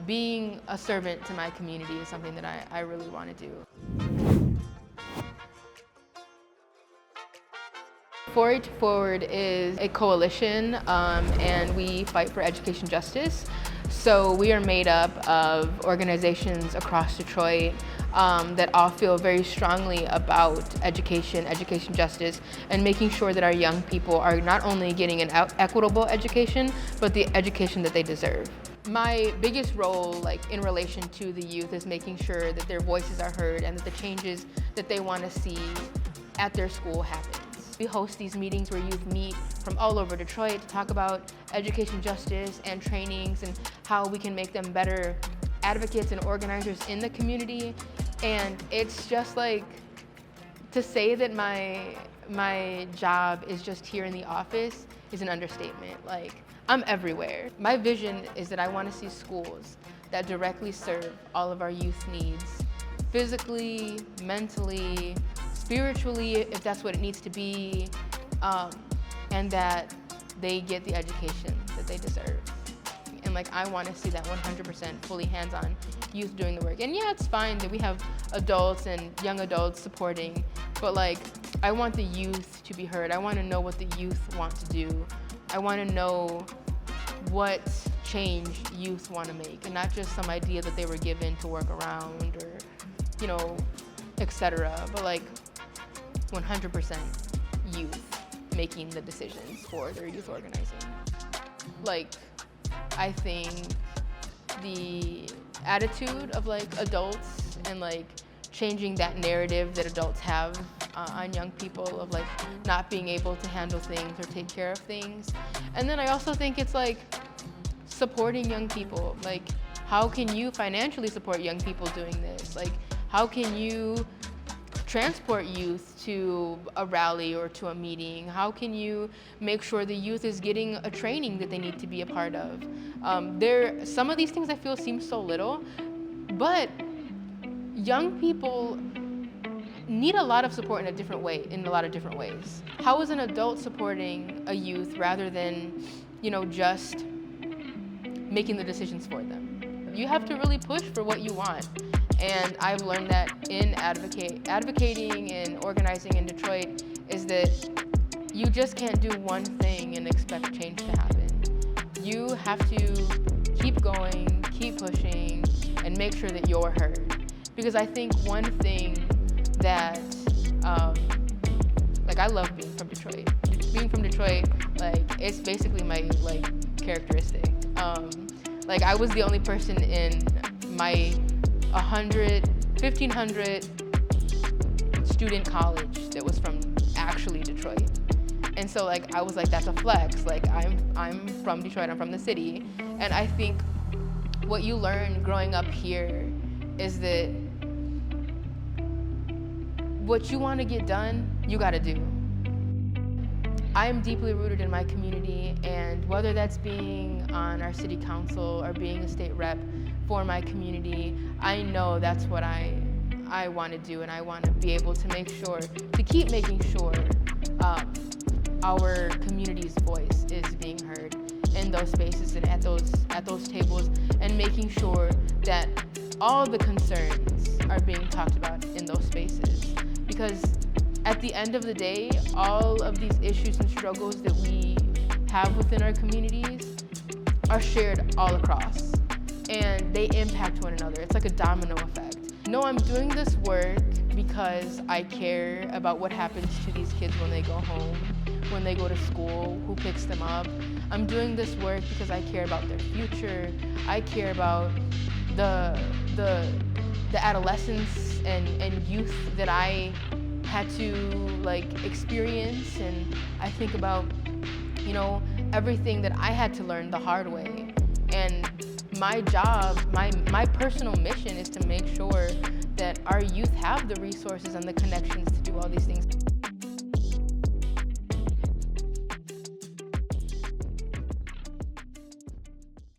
being a servant to my community is something that I really want to do. 4-H Forward is a coalition, and we fight for education justice. So we are made up of organizations across Detroit that all feel very strongly about education justice, and making sure that our young people are not only getting an equitable education, but the education that they deserve. My biggest role, in relation to the youth, is making sure that their voices are heard and that the changes that they want to see at their school happen. We host these meetings where youth meet from all over Detroit to talk about education justice and trainings and how we can make them better advocates and organizers in the community. And it's just to say that my job is just here in the office is an understatement. I'm everywhere. My vision is that I want to see schools that directly serve all of our youth needs, physically, mentally, spiritually, if that's what it needs to be, and that they get the education that they deserve. And I want to see that 100% fully hands-on youth doing the work. And yeah, it's fine that we have adults and young adults supporting, but I want the youth to be heard. I want to know what the youth want to do. I want to know what change youth want to make, and not just some idea that they were given to work around or, etc. But 100% youth making the decisions for their youth organizing. I think the attitude of adults and changing that narrative that adults have on young people of not being able to handle things or take care of things. And then I also think it's supporting young people. How can you financially support young people doing this? How can you transport youth to a rally or to a meeting? How can you make sure the youth is getting a training that they need to be a part of? Some of these things I feel seem so little, but young people need a lot of support in a lot of different ways. How is an adult supporting a youth rather than, just making the decisions for them? You have to really push for what you want. And I've learned that in advocating and organizing in Detroit is that you just can't do one thing and expect change to happen. You have to keep going, keep pushing, and make sure that you're heard. Because I think one thing that, I love being from Detroit. Being from Detroit, it's basically my, characteristic. I was the only person in my 1,500 student college that was from actually Detroit. And so I was that's a flex. I'm from Detroit, I'm from the city. And I think what you learn growing up here is that what you want to get done, you got to do. I am deeply rooted in my community, and whether that's being on our city council or being a state rep for my community, I know that's what I want to do, and I want to be able to keep making sure our community's voice is being heard in those spaces and at those tables, and making sure that all the concerns are being talked about in those spaces. Because at the end of the day, all of these issues and struggles that we have within our communities are shared all across, and they impact one another. It's like a domino effect. No, I'm doing this work because I care about what happens to these kids when they go home, when they go to school, who picks them up. I'm doing this work because I care about their future. I care about the adolescence and youth that I had to experience, and I think about everything that I had to learn the hard way. And my job, my personal mission is to make sure that our youth have the resources and the connections to do all these things.